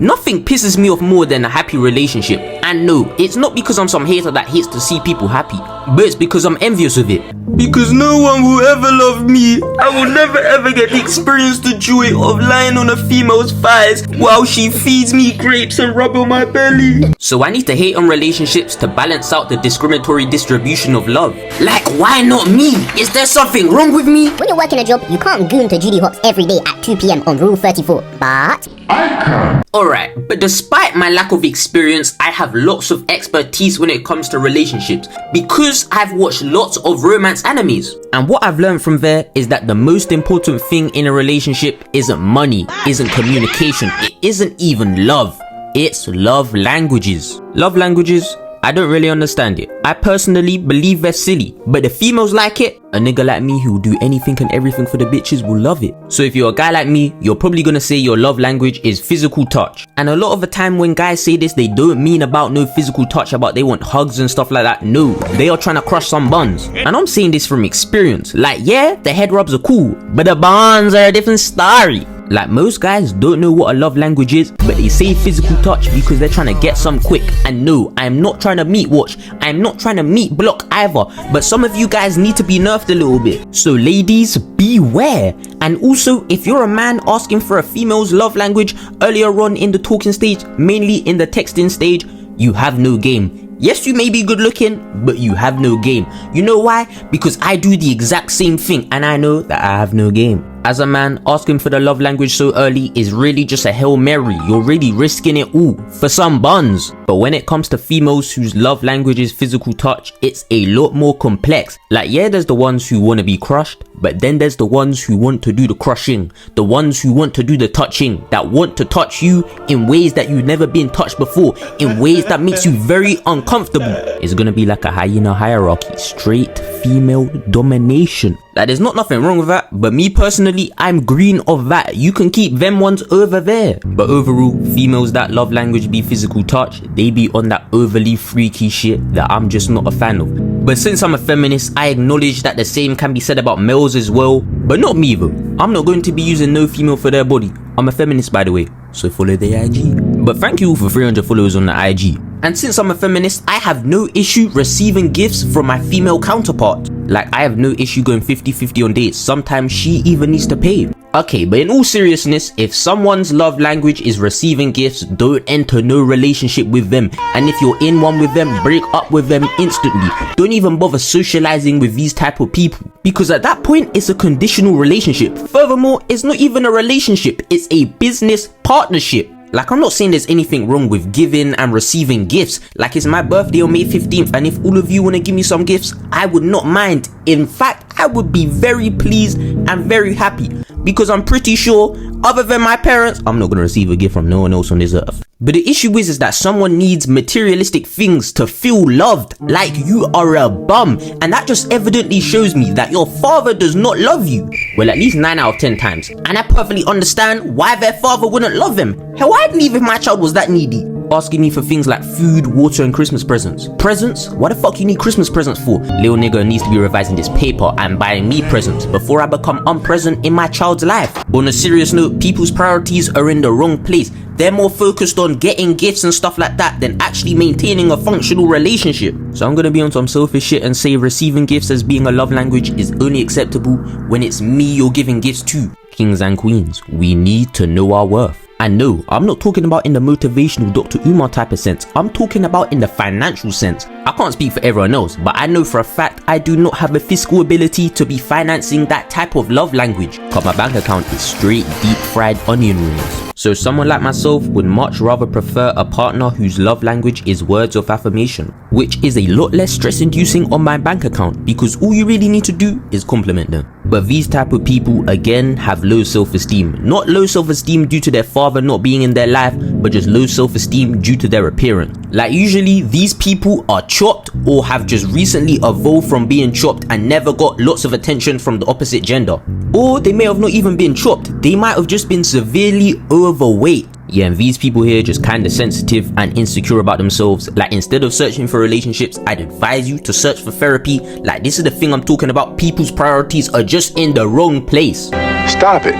Nothing pisses me off more than a happy relationship. And no, it's not because I'm some hater that hates to see people happy, but it's because I'm envious of it. Because no one will ever love me. I will never ever get to experience the joy of lying on a female's thighs while she feeds me grapes and rub on my belly. So I need to hate on relationships to balance out the discriminatory distribution of love. Like, why not me? Is there something wrong with me? When you're working a job, you can't goon to GD Hops every day at 2 PM on Rule 34, but I can. Alright, but despite my lack of experience, I have lots of expertise when it comes to relationships because I've watched lots of romance animes. And what I've learned from there is that the most important thing in a relationship isn't money, isn't communication, it isn't even love. It's love languages. Love languages? I don't really understand it. I personally believe they're silly, but the females like it. A nigga like me who will do anything and everything for the bitches will love it. So if you're a guy like me, you're probably gonna say your love language is physical touch. And a lot of the time when guys say this, they don't mean about no physical touch, about they want hugs and stuff like that. No, they are trying to crush some buns. And I'm saying this from experience. Like, yeah, the head rubs are cool, but the buns are a different story. Like, most guys don't know what a love language is, but they say physical touch because they're trying to get some quick. And no, I'm not trying to meat watch, I'm not trying to meat block either, but some of you guys need to be nerfed a little bit. So ladies, beware. And also, if you're a man asking for a female's love language earlier on in the talking stage, mainly in the texting stage, you have no game. Yes, you may be good looking, but you have no game. You know why? Because I do the exact same thing and I know that I have no game. As a man, asking for the love language so early is really just a Hail Mary. You're really risking it all for some buns. But when it comes to females whose love language is physical touch, it's a lot more complex. Like, yeah, there's the ones who want to be crushed, but then there's the ones who want to do the crushing, the ones who want to do the touching, that want to touch you in ways that you've never been touched before, in ways that makes you very uncomfortable. It's gonna be like a hyena hierarchy, straight female domination. Like, there's not nothing wrong with that, but me personally, I'm green of that. You can keep them ones over there. But overall, females that love language be physical touch, they be on that overly freaky shit that I'm just not a fan of. But since I'm a feminist, I acknowledge that the same can be said about males as well, but not me though. I'm not going to be using no female for their body. I'm a feminist, by the way, so follow the IG. But thank you for 300 followers on the IG. And since I'm a feminist, I have no issue receiving gifts from my female counterpart. Like, I have no issue going 50-50 on dates. Sometimes she even needs to pay. Okay, but in all seriousness, if someone's love language is receiving gifts, don't enter no relationship with them. And if you're in one with them, break up with them instantly. Don't even bother socializing with these type of people, because at that point, it's a conditional relationship. Furthermore, it's not even a relationship, it's a business partnership. Like, I'm not saying there's anything wrong with giving and receiving gifts. Like, it's my birthday on May 15th, and if all of you want to give me some gifts, I would not mind. In fact, I would be very pleased and very happy, because I'm pretty sure, other than my parents, I'm not going to receive a gift from no one else on this earth. But the issue is that someone needs materialistic things to feel loved. Like, you are a bum, and that just evidently shows me that your father does not love you. Well, at least 9 out of 10 times. And I perfectly understand why their father wouldn't love them. Hell, I'd leave if my child was that needy. Asking me for things like food, water, and Christmas presents. Presents? What the fuck you need Christmas presents for? Little nigga needs to be revising this paper and buying me presents before I become unpresent in my child's life. But on a serious note, people's priorities are in the wrong place. They're more focused on getting gifts and stuff like that than actually maintaining a functional relationship. So I'm gonna be on some selfish shit and say receiving gifts as being a love language is only acceptable when it's me you're giving gifts to. Kings and queens, we need to know our worth. And no, I'm not talking about in the motivational Dr. Umar type of sense. I'm talking about in the financial sense. I can't speak for everyone else, but I know for a fact I do not have the fiscal ability to be financing that type of love language, because my bank account is straight deep fried onion rings. So someone like myself would much rather prefer a partner whose love language is words of affirmation, which is a lot less stress inducing on my bank account, because all you really need to do is compliment them. But these type of people again have low self-esteem. Not low self-esteem due to their father not being in their life, but just low self-esteem due to their appearance. Like, usually these people are chopped or have just recently evolved from being chopped and never got lots of attention from the opposite gender. Or they may have not even been chopped, they might have just been severely overweight. Yeah, and these people here just kinda sensitive and insecure about themselves. Like, instead of searching for relationships, I'd advise you to search for therapy. Like, this is the thing I'm talking about. People's priorities are just in the wrong place. Stop it.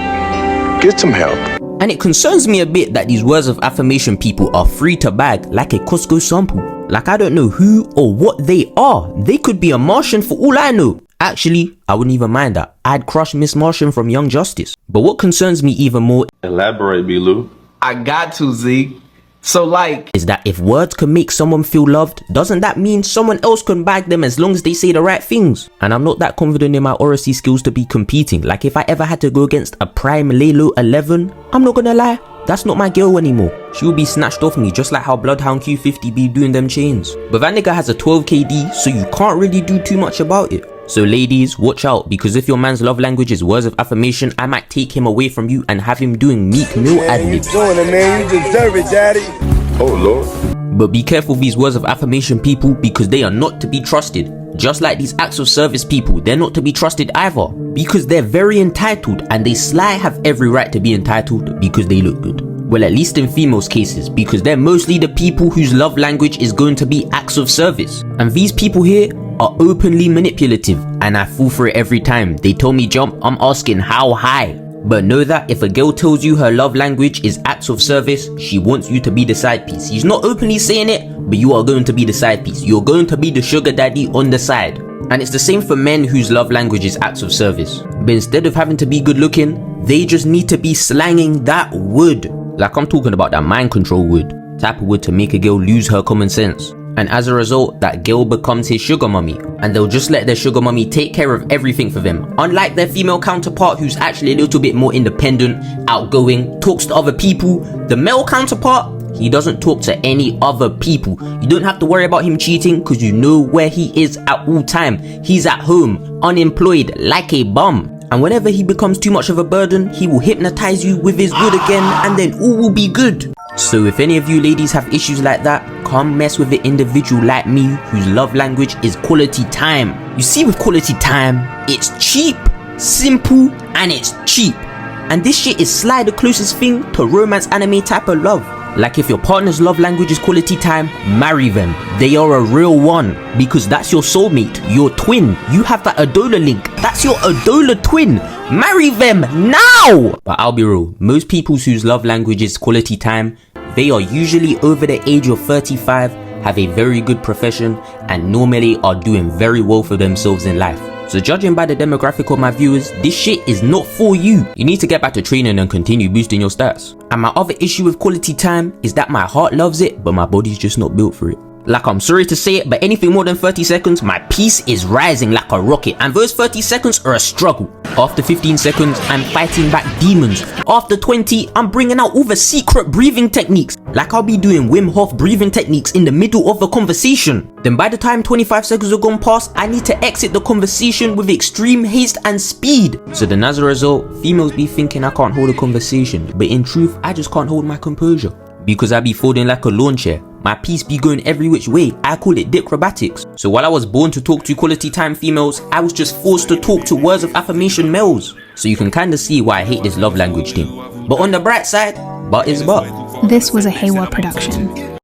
Get some help. And it concerns me a bit that these words of affirmation people are free to bag like a Costco sample. Like I don't know who or what they are. They could be a Martian for all I know. Actually, I wouldn't even mind that. I'd crush Miss Martian from Young Justice. But what concerns me even more, elaborate, B-Lou. I got to, Z. So like, is that if words can make someone feel loved, doesn't that mean someone else can bag them as long as they say the right things? And I'm not that confident in my oracy skills to be competing. Like if I ever had to go against a prime Lalo 11, I'm not gonna lie, that's not my girl anymore. She will be snatched off me just like how Bloodhound Q50 be doing them chains. But that nigga has a 12 KD, so you can't really do too much about it. So ladies, watch out, because if your man's love language is words of affirmation, I might take him away from you and have him doing Meek Mill ad-libs. You doing it, man. You deserve it, daddy. Oh, Lord. But be careful these words of affirmation people, because they are not to be trusted. Just like these acts of service people, they're not to be trusted either. Because they're very entitled, and they sly have every right to be entitled because they look good. Well, at least in females' cases, because they're mostly the people whose love language is going to be acts of service. And these people here are openly manipulative, and I fall for it every time. They tell me jump, I'm asking how high. But know that if a girl tells you her love language is acts of service, she wants you to be the side piece. She's not openly saying it, but you are going to be the side piece. You're going to be the sugar daddy on the side. And it's the same for men whose love language is acts of service. But instead of having to be good looking, they just need to be slanging that wood. Like I'm talking about that mind control wood. Type of wood to make a girl lose her common sense. And as a result, that girl becomes his sugar mummy, and they'll just let their sugar mummy take care of everything for them, unlike their female counterpart who's actually a little bit more independent, outgoing, talks to other people. The male counterpart, he doesn't talk to any other people. You don't have to worry about him cheating because you know where he is at all time. He's at home, unemployed, like a bum. And whenever he becomes too much of a burden, he will hypnotize you with his wood again, and then all will be good. So if any of you ladies have issues like that, come mess with an individual like me whose love language is quality time. You see, with quality time, it's cheap, simple, and it's cheap. And this shit is sly the closest thing to romance anime type of love. Like if your partner's love language is quality time, marry them. They are a real one, because that's your soulmate, your twin. You have that Adola link. That's your Adola twin. Marry them now! But I'll be real, most people whose love language is quality time, they are usually over the age of 35, have a very good profession, and normally are doing very well for themselves in life. So judging by the demographic of my viewers, this shit is not for you. You need to get back to training and continue boosting your stats. And my other issue with quality time is that my heart loves it, but my body's just not built for it. Like, I'm sorry to say it, but anything more than 30 seconds, my peace is rising like a rocket, and those 30 seconds are a struggle. After 15 seconds, I'm fighting back demons. After 20, I'm bringing out all the secret breathing techniques. Like I'll be doing Wim Hof breathing techniques in the middle of a conversation. Then by the time 25 seconds have gone past, I need to exit the conversation with extreme haste and speed. So then as a result, females be thinking I can't hold a conversation, but in truth, I just can't hold my composure. Because I be folding like a lawn chair. My piece be going every which way. I call it dicrobatics. So while I was born to talk to quality time females, I was just forced to talk to words of affirmation males. So you can kinda see why I hate this love language thing. But on the bright side, but is but. This was a Haywa production.